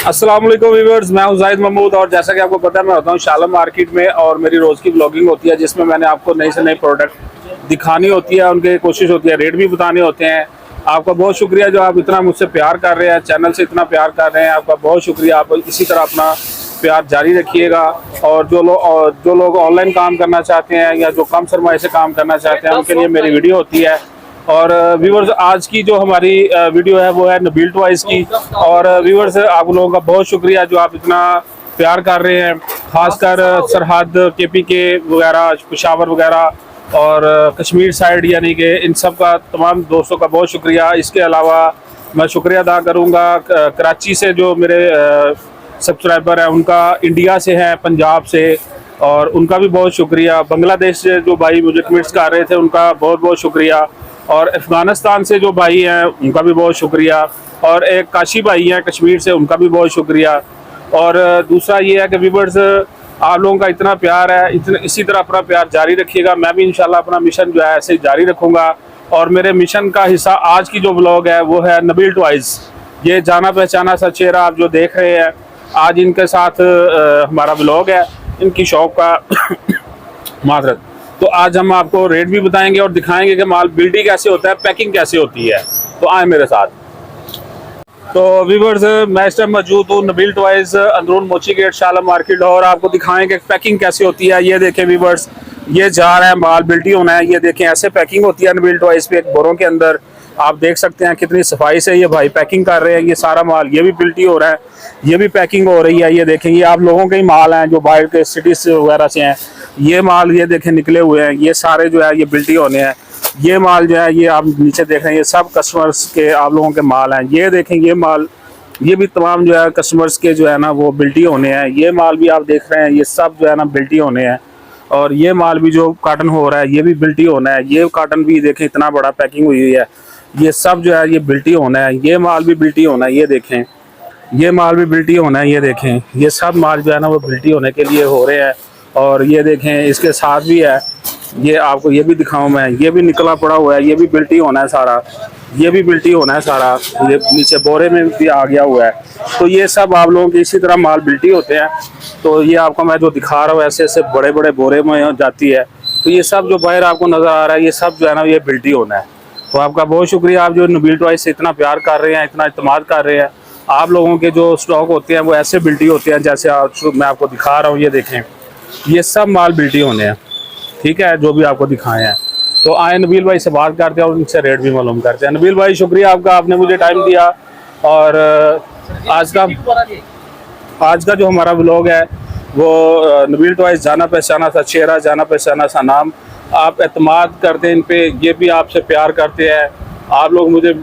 अस्सलाम वालेकुम व्यूअर्स, मैं हूं जाहिद महमूद और जैसा कि आपको पता है मैं होता हूं शालम मार्केट में और मेरी रोज़ की ब्लॉगिंग होती है जिसमें मैंने आपको नए से नए प्रोडक्ट दिखानी होती है, उनके कोशिश होती है, रेट भी बताने होते हैं। आपका बहुत शुक्रिया जो आप इतना मुझसे प्यार कर रहे हैं, चैनल से इतना प्यार कर रहे हैं, आपका बहुत शुक्रिया। आप इसी तरह अपना प्यार जारी रखिएगा। और जो लोग ऑनलाइन काम करना चाहते हैं या जो कम सरमाए से काम करना चाहते हैं उनके लिए मेरी वीडियो होती है। और व्यूवर्स, आज की जो हमारी वीडियो है वो है नबील टॉयज़ की। और व्यूवर्स, आप लोगों का बहुत शुक्रिया जो आप इतना प्यार कर रहे हैं, खासकर सरहद KPK वगैरह, पेशावर वगैरह और कश्मीर साइड, यानी कि इन सब का तमाम दोस्तों का बहुत शुक्रिया। इसके अलावा मैं शुक्रिया अदा करूँगा कराची से जो मेरे सब्सक्राइबर हैं उनका, इंडिया से हैं, पंजाब से, और उनका भी बहुत शुक्रिया। बांग्लादेश से जो भाई मुझे ट्वीट्स कर रहे थे उनका बहुत बहुत शुक्रिया। और अफ़गानिस्तान से जो भाई हैं उनका भी बहुत शुक्रिया। और एक काशी भाई हैं कश्मीर से, उनका भी बहुत शुक्रिया। और दूसरा ये है कि व्यूअर्स, आप लोगों का इतना प्यार है, इसी तरह अपना प्यार जारी रखिएगा। मैं भी इंशाल्लाह अपना मिशन जो है ऐसे जारी रखूँगा। और मेरे मिशन का हिस्सा आज की जो व्लॉग है वो है नबील टॉयज़। ये जाना पहचाना सा चेहरा आप जो देख रहे हैं, आज इनके साथ हमारा व्लॉग है, इनकी शॉप का माजरत। तो आज हम आपको रेट भी बताएंगे और दिखाएंगे कि माल बिल्डी कैसे होता है, पैकिंग कैसे होती है। तो आए मेरे साथ। तो व्यूअर्स, मैं इस टाइम मौजूद हूँ नबील टॉयज़, अंदरून मोची गेट, शालम मार्केट, और आपको दिखाएंगे पैकिंग कैसे होती है। ये देखें व्यूअर्स, ये जा रहा है माल, बिल्टी होना है। ये देखें ऐसे पैकिंग होती है नबील टॉयज़ पे, एक बोरों के अंदर। आप देख सकते हैं कितनी सफाई से ये भाई पैकिंग कर रहे हैं। ये सारा माल, ये भी बिल्टी हो रहा है, ये भी पैकिंग हो रही है। ये देखें, ये आप लोगों के ही माल हैं जो बाहर के सिटीज वगैरह से हैं। ये माल ये देखें निकले हुए हैं, ये सारे जो है ये बिल्टी होने हैं। ये माल जो है ये आप नीचे देख रहे हैं, ये सब कस्टमर्स के, आप लोगों के माल हैं। ये देखें, ये माल, ये भी तमाम जो है कस्टमर्स के जो है ना वो बिल्टी होने हैं। ये माल भी आप देख रहे हैं, ये सब जो है ना बिल्टी होने हैं। और ये माल भी जो काटन हो रहा है ये भी बिल्टी होना है। ये काटन भी देखें इतना बड़ा पैकिंग हुई है, ये सब जो है ये बिल्टी होना है। ये माल भी बिल्टी होना है, ये देखें, ये माल भी बिल्टी होना है। ये देखें, ये सब माल जो है ना वो बिल्टी होने के लिए हो रहे हैं। और ये देखें इसके साथ भी है, ये आपको ये भी दिखाऊं मैं, ये भी निकला पड़ा हुआ है, ये भी बिल्टी होना है सारा, ये भी बिल्टी होना है सारा। ये नीचे बोरे में भी आ गया हुआ है। तो ये सब आप लोगों के इसी तरह माल बिल्टी होते हैं। तो ये आपको मैं जो दिखा रहा हूँ ऐसे ऐसे बड़े बड़े बोरे में जाती है। तो ये सब जो बाहर आपको नज़र आ रहा है ये सब जो है ना ये बिल्टी होना है। तो आपका बहुत शुक्रिया, आप जो नबील टॉयज़ से इतना प्यार कर रहे हैं, इतना इत्तेमाद कर रहे हैं। आप लोगों के जो स्टॉक होते हैं वो ऐसे बिल्टी होते हैं जैसे मैं आपको दिखा रहा हूँ। ये देखें, ये सब माल बिल्टी होने हैं, ठीक है, जो भी आपको दिखाए हैं। तो आए नबील भाई से बात करते हैं और उनसे रेट भी मालूम करते हैं। नबील भाई शुक्रिया आपका, आपने मुझे टाइम दिया। और आज का जो हमारा व्लॉग है वो नबील टॉयज़, जाना पहचाना सा चेहरा, जाना पहचाना सा नाम। आप एतमाद करते हैं इन पे, ये भी आपसे प्यार करते हैं। आप लोग मुझे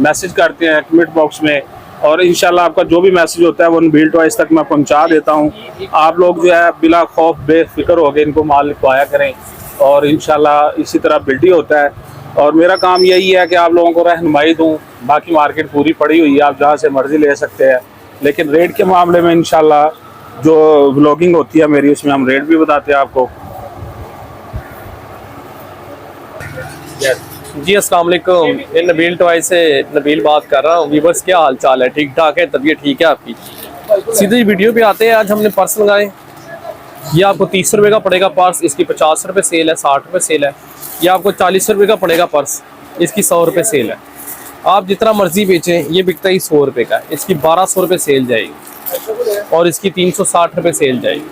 मैसेज करते हैं कमेंट बॉक्स में, और इंशाल्लाह आपका जो भी मैसेज होता है वो नबील टॉयज़ तक मैं पहुंचा देता हूं। आप लोग जो है बिला खौफ बेफिक्र हो गए इनको माल लिखवाया करें, और इंशाल्लाह इसी तरह बिल्टी होता है। और मेरा काम यही है कि आप लोगों को रहनुमाई दूँ। बाकी मार्केट पूरी पड़ी हुई है, आप जहाँ से मर्ज़ी ले सकते हैं, लेकिन रेट के मामले में इंशाल्लाह जो व्लॉगिंग होती है मेरी उसमें हम रेट भी बताते हैं आपको। जी अस्सलाम वालेकुम, मैं नबील टॉयज़ से नबील बात कर रहा हूँ। व्यूअर्स, क्या हाल चाल है? ठीक ठाक है? तबीयत ठीक है आपकी? सीधे वीडियो पे आते हैं। आज हमने पर्स लगाए। ये आपको 30 रुपये का पड़ेगा पर्स, इसकी 50 रुपये सेल है, 60 रुपये सेल है। ये आपको 40 रुपये का पड़ेगा पर्स, इसकी 100 रुपये सेल है। आप जितना मर्जी बेचें, ये बिकता ही 100 रुपये का, इसकी 1200 रुपये सेल जाएगी और इसकी 360 रुपये सेल जाएगी।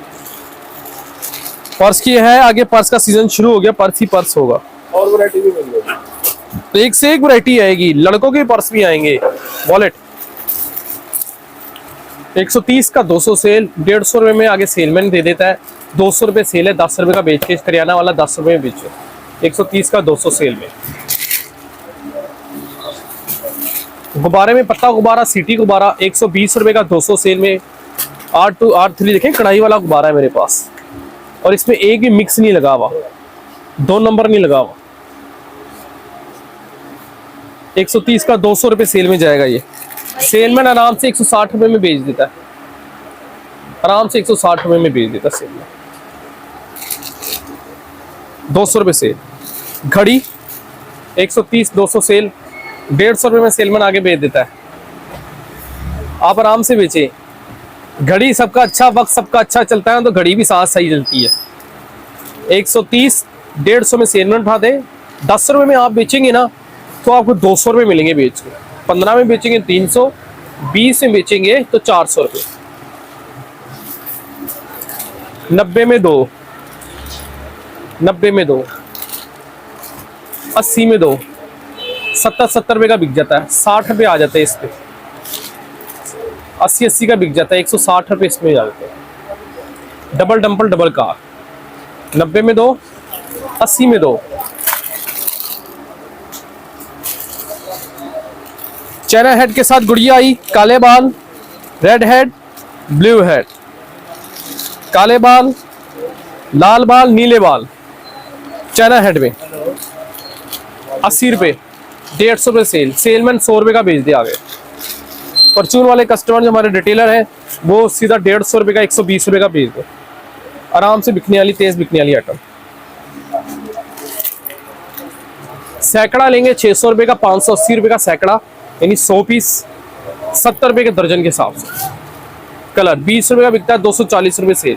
पर्स की है, आगे पर्स का सीजन शुरू हो गया, पर्स ही पर्स होगा। और वैरायटी भी मिल जाएगी, तो एक से एक वैरायटी आएगी। लड़कों के पर्स भी आएंगे। वॉलेट 130 का 200 सेल, 150 रुपये में आगे सेलमैन दे देता है। 200 रुपये सेल है, 10 रुपये का बेच के करियाना वाला 10 रुपये में बेचे। 130 का 200 सेल में। गुब्बारे में पत्ता गुब्बारा, सिटी गुब्बारा 120 रुपये का 200 सेल में। R2 R3 देखें, कढ़ाई वाला गुब्बारा है मेरे पास, और इसमें एक भी मिक्स नहीं लगा हुआ, 2 नंबर नहीं लगा हुआ। 130 का 200 रुपये सेल में जाएगा। ये सेलमैन आराम से 160 रुपये में बेच देता है, आराम से 160 रुपये में बेच देता है सेलमैन। 200 रुपये सेल। घड़ी 130 200 सेल, 150 रुपये में सेलमैन आगे बेच देता है। आप आराम से बेचें। घड़ी सबका अच्छा, वक्त सबका अच्छा चलता है तो घड़ी भी साथ सही चलती है। 130 150 में सेल में उठा दे। 10 रुपये में आप बेचेंगे ना तो आपको 200 रुपये मिलेंगे बेच के। 15 में बेचेंगे 300, 20 में बेचेंगे तो 400 रुपये। 90 में 2, 90 में 2, 80 में 2, 70 रुपये का बिक जाता है। 60 रुपये आ जाते हैं इस पे। 80 का बिक जाता है। 160 रुपये इसमें आ जाते हैं। Double डंपल double car. 90 में 2, 80 में 2। चाइना हेड के साथ गुड़िया आई। काले बाल, रेड हेड, ब्लू हेड। काले बाल, लाल बाल, नीले बाल। चाइना हेड में 80 रुपये, 150 रुपये सेल। सेलमैन 100 रुपये का बेच दे आगे। परचून वाले कस्टमर जो हमारे रिटेलर हैं वो सीधा 150 रुपये का, 120 रुपये का बेच दो। आराम से बिकने वाली, तेज बिकने वाली आइटम। सैकड़ा लेंगे 600 रुपये का, 580 रुपये का सैकड़ा, यानी 100 पीस 70 रुपये के दर्जन के हिसाब से। कलर 20 रुपये का बिकता है, 240 रुपये सेल।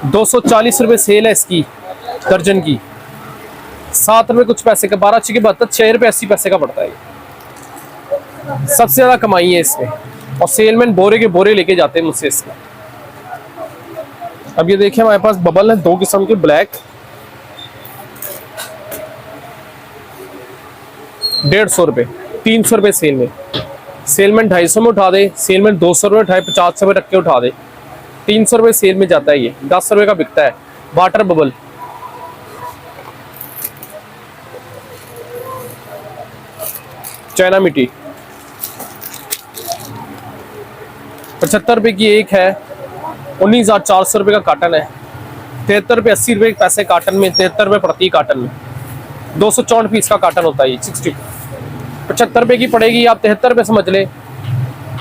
240 रुपये सेल है इसकी दर्जन की। 7 रुपये कुछ पैसे का, 12 6 के 72, 6 रुपये 80 पैसे का पड़ता है। सबसे ज्यादा कमाई है इसमें और सेलमैन बोरे के बोरे लेके जाते हैं मुझसे इसमें। अब ये देखिए हमारे पास बबल है 2 किस्म के, ब्लैक 150 रुपये, 300 रुपये सेल में। सेलमैन 250 में उठा दे, सेलमैन 200 रुपये उठाए, 50 रुपये रख के उठा दे। 300 रुपये सेल में जाता है ये। 10 रुपये का बिकता है। वाटर बबल चाइना मिट्टी 75 रुपये की एक है। 19,400 रुपये का काटन है। 73 रुपये 80 रुपये पैसे काटन में, 73 रुपये प्रति काटन में। 264 पीस का काटन होता है ये। 60 75 रुपये की पड़ेगी, आप 73 रुपये समझ ले।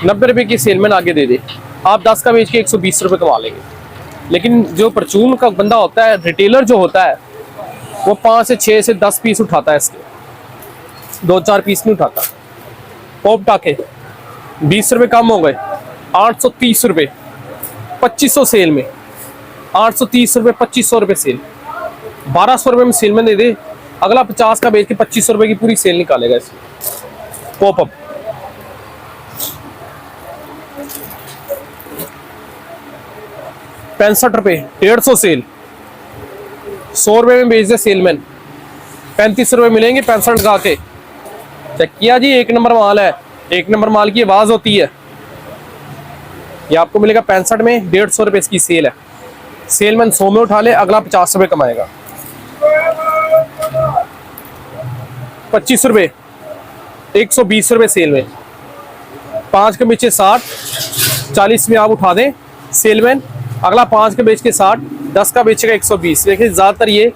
90 रुपये की सेलमैन आगे दे दे, आप 10 का बेच के 120 रुपये कमा लेंगे। लेकिन जो परचून का बंदा होता है, रिटेलर जो होता है, वो 5 से 6 से 10 पीस उठाता है इसके, 2-4 पीस नहीं उठाता। पॉप टाके 20 रुपये कम हो गए, 830 रुपये, 2500 सेल में। 830 रुपये, 2500 रुपये सेल। 1200 रुपये में सेल में दे दे, अगला 50 का बेच के 2500 रुपये की पूरी सेल निकालेगा इसमें। पॉपअप 65 रुपये, 150 सेल। 100 रुपये में बेच दे सेलमैन, 35 रुपये मिलेंगे 65 का के। चेक किया जी, 1 नंबर माल है। 1 नंबर माल की आवाज होती है। ये आपको मिलेगा 65 में, 150 रुपये इसकी सेल है। सेलमैन 100 में उठा ले, अगला 50 रुपये कमाएगा। 25 रुपये, 120 रुपये सेल में। 5 के बेचे 60, 40 में आप उठा दें सेलमैन, अगला 5 के बेच के 60, 10 का बेचेगा 120। देखिए ज्यादातर ये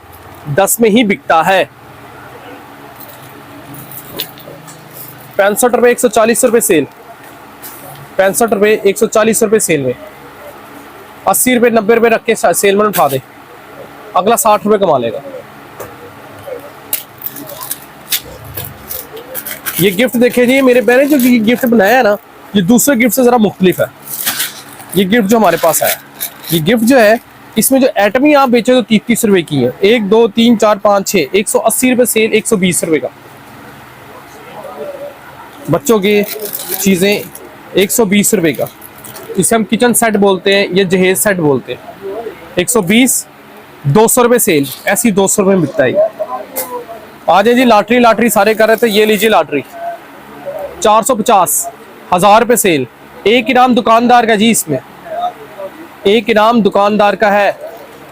10 में ही बिकता है। 65 रुपये, 140 रुपये सेल। 65 रुपये, 140 रुपये सेल में। 80 रुपये 90 रुपये रख के सेल में उठा दे, अगला 60 रुपये कमा लेगा। ये गिफ्ट देखे जी, मेरे मैंने जो गिफ्ट बनाया है ना, ये दूसरे गिफ्ट से जरा मुख्तलिफ है। ये गिफ्ट जो हमारे पास है, ये गिफ्ट जो है, इसमें जो एटमी आप बेचे तो 30 रुपए की है। 1 2 3 4 5 6, 180 रुपये सेल, 120 रुपये का। बच्चों की चीजें 120 रुपये का। इसे हम किचन सेट बोलते हैं, ये जहेज सेट बोलते हैं। 120, 200 रुपये सेल, ऐसी 200 रुपये में बिकता है। आ जाए जी, लॉटरी लॉटरी सारे कर रहे थे, ये लीजिए लॉटरी। 450, 1000 रुपये सेल। एक इनाम दुकानदार का जी, इसमें एक इनाम दुकानदार का है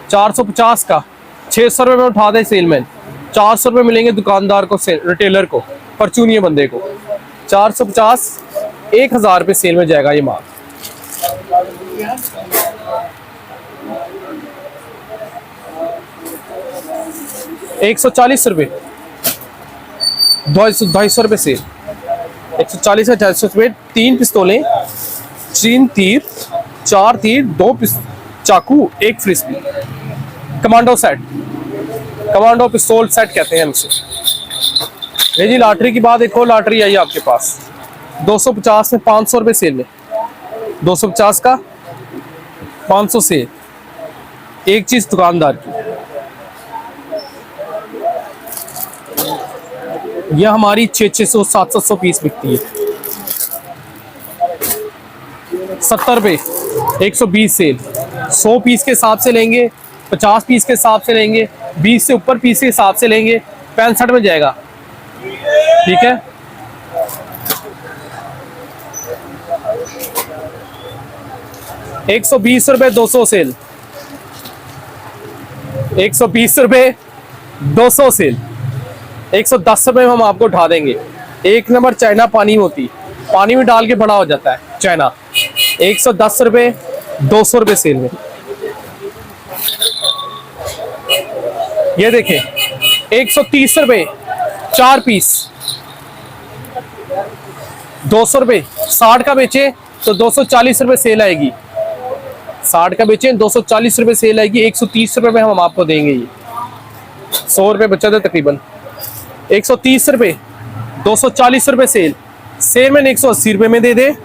450 का। 600 रुपये में उठा दे सेलमैन, 400 रुपये मिलेंगे दुकानदार को, रिटेलर को, परचूनिये बंदे को। 450, 1000 रुपये सेल में जाएगा ये माल। ₹140, 250 रुपये सेल। 140 से 250 रुपये। 3 पिस्तौलें, 3 तीर, 4 तीर, 2 चाकू, 1 फ्रिस्बी। कमांडो सेट, कमांडो पिस्तौल सेट कहते हैं इनसे। ये जी लॉटरी की बात, एक और लॉटरी आई आपके पास। 250 में 500 रुपये सेल में, 250 का 500 सेल। एक चीज दुकानदार की, यह हमारी 600 700 पीस बिकती है। 70 रुपये 120 सेल। 100 पीस के हिसाब से लेंगे, 50 पीस के हिसाब से लेंगे, 20 से ऊपर पीस के हिसाब से लेंगे, 65 में जाएगा। ठीक है, ₹120 200 सेल, 120 रुपये 200 सेल। 110 रुपये में हम आपको उठा देंगे। एक नंबर चाइना पानी होती, पानी में डाल के बड़ा हो जाता है चाइना। 110 रुपये 200 रुपये सेल में। ये देखें 130 रुपये 4 पीस, 200 रुपये। 60 का बेचे तो 240 रुपये सेल आएगी। 60 का बेचे 240 रुपये सेल आएगी। 130 रुपये में हम आपको देंगे। ये 100 रुपये बचत है तकरीबन। 130 रुपये 240 रुपये सेल, सेल में 180 रुपये में दे दे,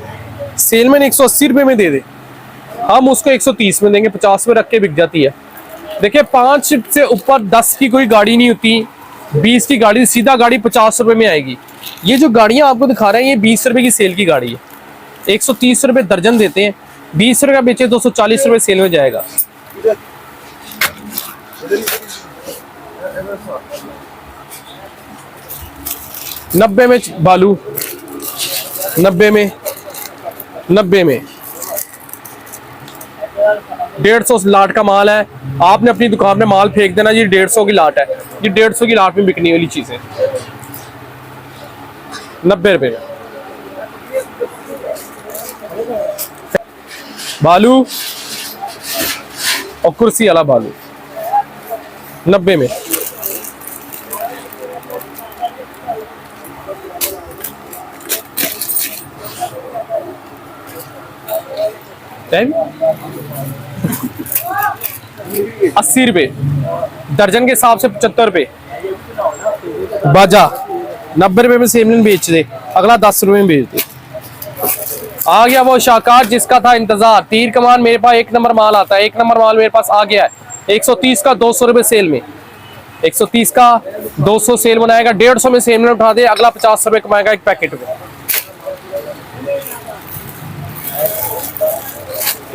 सेल में 180 रुपये में दे दे, हम उसको 130 में देंगे। 50 में रख के बिक जाती है। देखिए 5 से ऊपर 10 की कोई गाड़ी नहीं होती, 20 की गाड़ी सीधा गाड़ी 50 रुपये में आएगी। ये जो गाड़ियां आपको दिखा रहे हैं ये 20 रुपये की सेल की गाड़ी है। 130 रुपये दर्जन देते हैं, 20 रुपये का बेचे 240 रुपये सेल में जाएगा। नब्बे में बालू, 90 में, 90 में। 150 लाट का माल है। आपने अपनी दुकान में माल फेंक देना, ये 150 की लाट है। ये 150 की लाट में बिकने वाली चीज है। 90 रुपये में बालू और कुर्सी वाला बालू, 90 में। टाइम 80 रुपये दर्जन के हिसाब से, 75 रुपये। बाजा 90 रुपये में सेमलन बेच दे, अगला 10 रुपये में बेच दे। आ गया वो शाकार जिसका था इंतजार। तीर कमान मेरे पास एक नंबर माल आता है। एक नंबर माल मेरे पास आ गया है। 130 का 200 रुपये सेल में, 130 का 200 सेल बनाएगा। 150 में सेमलन उठा दे, अगला 50 रुपये कमाएगा एक पैकेट में।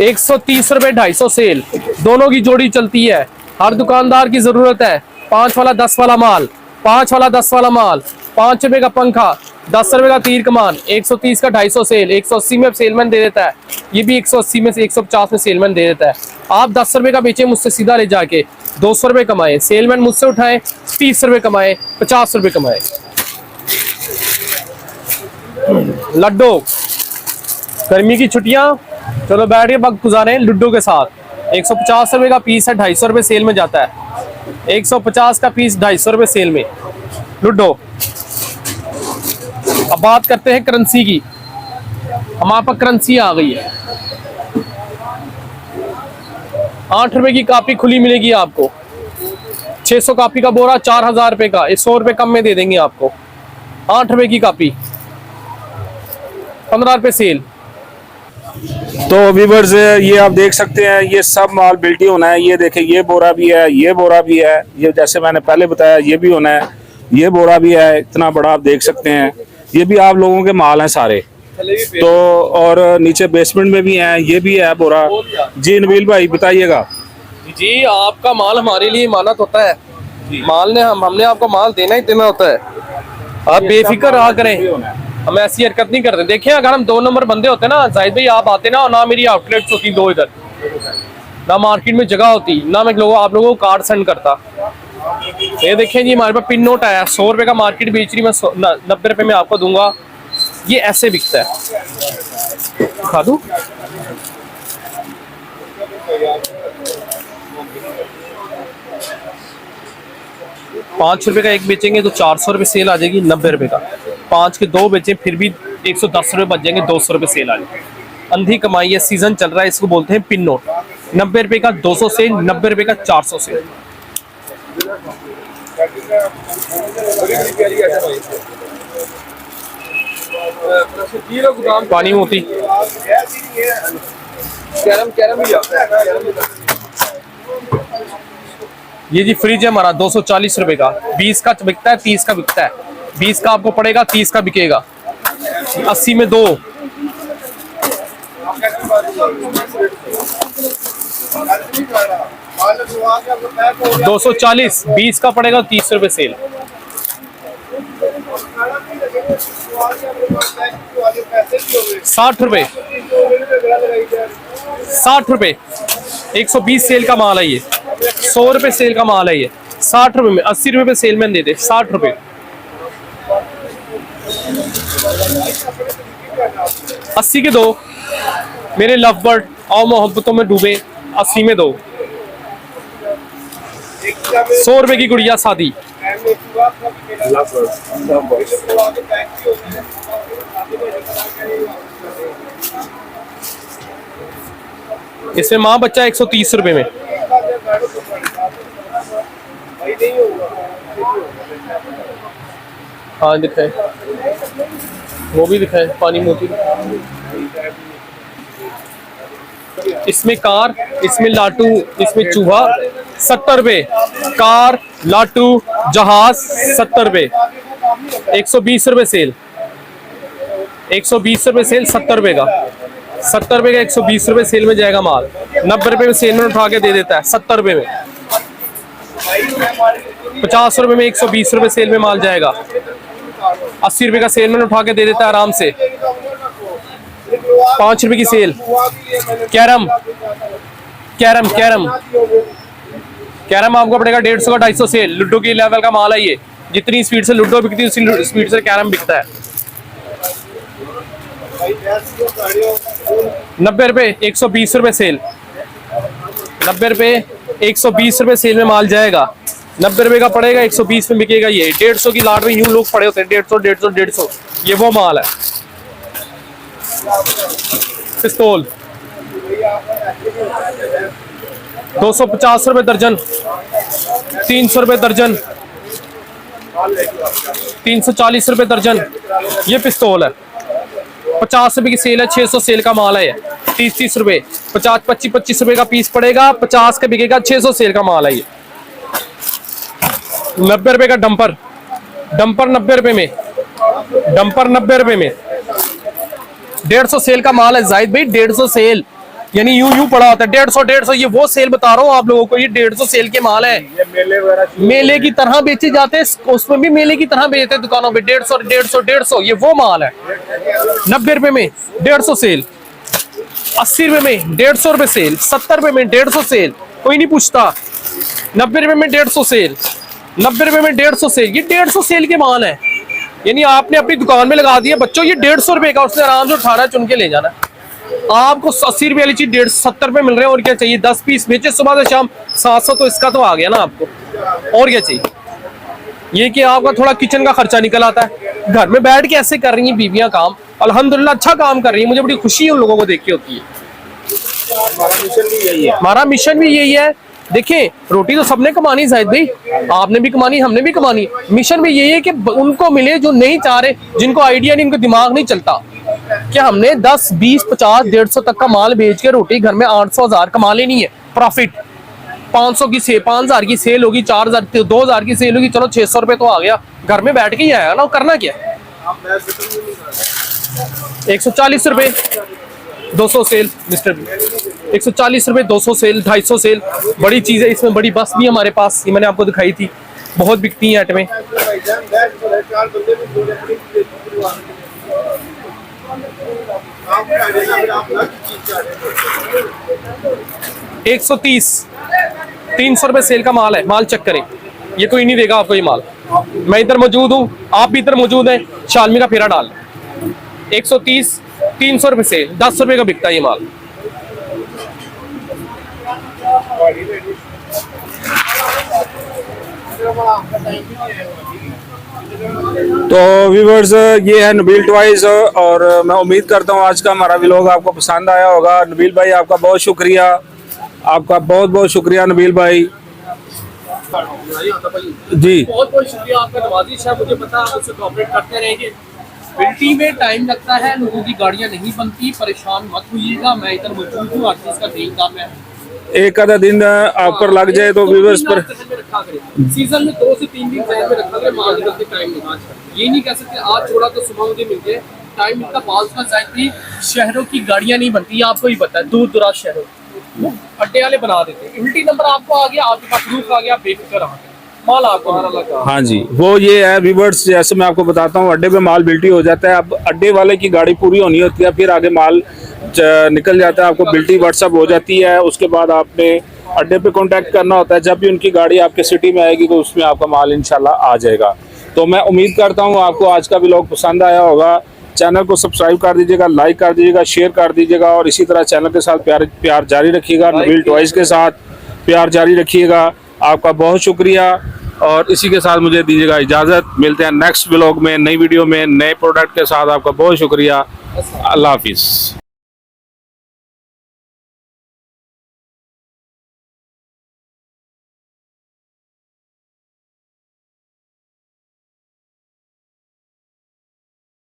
130 रुपये 250 सेल, दोनों की जोड़ी चलती है। हर दुकानदार की जरूरत है 5 वाला 10 वाला माल, 5 वाला 10 वाला माल, 5 रुपये का पंखा, 10 रुपये का तीर कमान। 130 का 250 सेल, 180 में सेलमैन दे देता है। ये भी 180 में से 150 में सेलमैन दे देता है। आप 10 रुपये का बेचे मुझसे सीधा ले जाके 200 रुपये कमाए, सेलमैन मुझसे उठाए 30 रुपये कमाए, 50 रुपये कमाए। लड्डू, गर्मी की छुट्टियां, चलो बैठ के वक्त गुजारें लड्डू के साथ। 150 रुपये का पीस है, 250 रुपये सेल में जाता है। 150 का पीस 250 रुपये सेल में लड्डू। अब बात करते हैं करेंसी की। हमारे पास करेंसी आ गई है। 8 रुपये की कापी खुली मिलेगी आपको। 600 कापी का बोरा 4000 रुपये का, 100 रुपये कम में दे देंगे आपको। 8 रुपये की कापी, 15 रुपये सेल। तो व्यूअर्स ये आप देख सकते हैं, ये सब माल बिल्टी होना है। ये देखें, ये बोरा भी है, ये बोरा भी है, ये जैसे मैंने पहले बताया ये भी होना है, ये बोरा भी है, इतना बड़ा आप देख सकते हैं। ये भी आप लोगों के माल हैं सारे। तो और नीचे बेसमेंट में भी हैं, ये भी है बोरा। जी नबील भाई बताइएगा। जी आपका माल हमारे लिए मानत होता है। माल ने हमने आपको माल देना ही देना होता है। आप बेफिक्र रहा करें, हम ऐसी हरकत नहीं करते। देखिए अगर हम 2 नंबर बंदे होते ना जाहिद भाई, आप आते ना, और ना मेरी आउटलेट्स होती 2 इधर, ना मार्केट में जगह होती, ना मैं आप लोगों को कार्ड सेंड करता। ये देखें जी हमारे पास पिन नोट आया। 100 रुपये का मार्केट बेच रही, मैं 90 रुपये में आपको दूंगा। ये ऐसे बिकता है। खा दूं? ₹5 का एक बेचेंगे तो 400 रुपये सेल आ जाएगी। 90 रुपये का 5 के 2 बेचें फिर भी 110 रुपये बच जाएंगे। 200 रुपये सेल आ जाएगी। अंधी कमाई है, सीजन चल रहा है, इसको बोलते हैं पिन नोट। 90 रुपये का 200 सेल, 90 रुपये का 400 सेल। पानी मोती। ये जी फ्रिज है हमारा 240 रुपए का, 20 का बिकता है, 30 का बिकता है। 20 का आपको पड़ेगा, 30 का बिकेगा। 80 में 2। 240, 20 का पड़ेगा, 30 रुपए सेल। 60 रुपए, 60 रुपए। 120 सेल का माल है ये, 100 रुपए सेल का माल है ये। 60 रुपए में, 80 रुपए सेल में दे दे, 60 रुपए। 80 के 2 मेरे लव बर्ड और मोहब्बतों में डूबे, 80 में 2। 100 रुपए की गुड़िया शादी। इसमें माँ बच्चा 130 रुपए में। हाँ दिखाए, वो भी दिखाए पानी मोती। इसमें कार, इसमें लाटू, इसमें चूहा। 70 रुपए कार, लाटू, जहाज। 70 रुपए। 120 रुपए सेल, 120 रुपए सेल, 70 रुपए का। 70 रुपए का 120 रुपए सेल में जाएगा माल। 90 रुपए में सेल में उठा के दे देता है, 70 रुपए में। 50 रुपए में 120 रुपए सेल में माल जाएगा। 80 रुपए का सेल में उठा के दे देता है आराम से। 5 रुपए की sale. Carrom, carrom, carrom, carrom आपको पड़ेगा 150 का, 250 सेल। लूडो की लेवल का माल है ये। जितनी स्पीड से लूडो बिकती है उसी स्पीड से कैरम बिकता है। 90 रुपए 120 रुपए सेल। 90 रुपए 120 रुपए सेल में माल जाएगा। 90 रुपए का पड़ेगा, 120 में बिकेगा ये। 150 की लाट में यूं लोग पड़े होते हैं, 150, 150, 150। ये वो माल है। पिस्तौल 250 रुपए दर्जन, 300 रुपए दर्जन, 340 रुपए दर्जन। ये पिस्तौल है। 50 रुपए की सेल है, 600 सेल का माल है। 30-30 रुपए, 50-25 रुपए का पीस पड़ेगा, 50 का बिकेगा, 600 सेल का माल है ये। 90 रुपए का डंपर, डंपर 90 रुपए में, डंपर 90 रुपए में। 150 सेल का माल है जाहिद भाई, 150 सेल, यानी यूं पड़ा होता है। 150, ये वो सेल बता रहा हूँ आप लोगों को, ये 150 सेल के माल है। ये मेले की तरह बेचे जाते हैं, उसमें भी मेले की तरह बेचते हैं दुकानों पे। 150, ये वो माल है। 90 रुपए में 150 सेल, 80 रुपए में 150 रुपए सेल, 70 रुपए में 150 सेल, कोई नहीं पूछता। 90 रुपए में 150 सेल, 90 रुपए में 150 सेल। ये 150 सेल के माल है, यानी आपने अपनी दुकान में लगा दिया बच्चों, ये 150 रुपए का, उसने आराम से उठाना चुन के ले जाना। आपको 80 रुपए वाली चीज 170 रुपए मिल रहे हैं, और क्या चाहिए। 10 पीस बेचे सुबह से शाम, 700 तो इसका तो आ गया ना आपको, और क्या चाहिए। ये कि आपका थोड़ा किचन का खर्चा निकल आता है। घर में बैठ के ऐसे कर रही हैं बीवियां काम, अल्हम्दुलिल्लाह अच्छा काम कर रही है। मुझे बड़ी खुशी है उन लोगों को देख के होती है। हमारा मिशन भी यही है। हमारा मिशन भी यही है। देखिए रोटी तो सबने कमानी जाहिद भाई, आपने भी कमानी, हमने भी कमानी। मिशन भी यही है कि उनको मिले जो नहीं चाह रहे, जिनको आइडिया नहीं, उनको दिमाग नहीं चलता कि हमने 10, 20, 50, 150 तक का माल बेच के रोटी घर में 800, 1000 कमा लेनी है प्रॉफिट। 500 की सेल, 5000 की सेल होगी, 4000, 2000 की सेल होगी, चलो 600 रुपए तो आ गया। घर में बैठ के ही आया ना, करना क्या। 140 रुपए 200 सेल मिस्टर, 140 रुपए 200 सेल, 250 सेल। बड़ी चीज है इसमें, बड़ी बस भी हमारे पास, ये मैंने आपको दिखाई थी, बहुत बिकती है आइटमें। 130, 300 रुपए सेल का माल है। माल चेक करें, ये कोई नहीं देगा आपको ये माल। मैं इधर मौजूद हूँ, आप भी इधर मौजूद हैं, शालमी का फेरा डाल। 130, 300 रुपए से 10 रुपए का बिकता है ये माल। तो व्यूअर्स, ये है नबील टॉयज, और मैं उम्मीद करता हूँ आज का हमारा व्लॉग आपको पसंद आया होगा। नबील भाई आपका बहुत शुक्रिया, आपका बहुत बहुत शुक्रिया नबील भाई जी। बहुत बहुत शुक्रिया आपका, नवाजिश है, मुझे पता है आप उससे कोऑपरेट करते रहेंगे। बिल्टी में टाइम लगता है, लोगों की गाड़ियां नहीं बनती, परेशान मत होइएगा। मैं इधर मौजूद हूँ, हर चीज का देख है। एक आधा दिन आप पर लग जाए तो व्यूवर्स पर सीजन में 2 से 3 दिन जहन में रखा करें, माल निकलते टाइम नहीं। ये नहीं कह सकते आज छोड़ा तो सुबह मुझे मिल जाए, टाइम इतना पास जाए कि शहरों की गाड़ियां नहीं बनती। ये आपको ही पता है, दूर दराज शहरों वो अड्डे वाले बना देते हैं। उल्टी नंबर आपको आ गया, आपके पास प्रूफ आ गया, बेफिक्र आ गया, माल आपको लगा। हाँ जी, वो ये है व्यूवर्स, जैसे मैं आपको बताता हूँ, अड्डे पे माल बिल्टी हो जाता है। अब अड्डे वाले की गाड़ी पूरी होनी होती है, फिर आगे माल निकल जाता है, आपको बिल्टी व्हाट्सअप हो जाती है। उसके बाद आपने अड्डे पे कांटेक्ट करना होता है। जब भी उनकी गाड़ी आपके सिटी में आएगी तो उसमें आपका माल इंशाल्लाह आ जाएगा। तो मैं उम्मीद करता हूँ आपको आज का व्लॉग पसंद आया होगा। चैनल को सब्सक्राइब कर दीजिएगा, लाइक कर दीजिएगा, शेयर कर दीजिएगा और इसी तरह चैनल के साथ प्यार जारी रखिएगा। नबील टॉयज़ के साथ प्यार जारी रखिएगा। आपका बहुत शुक्रिया और इसी के साथ मुझे दीजिएगा इजाज़त। मिलते हैं नेक्स्ट व्लॉग में, नई वीडियो में, नए प्रोडक्ट के साथ। आपका बहुत शुक्रिया। अल्लाह हाफिज़।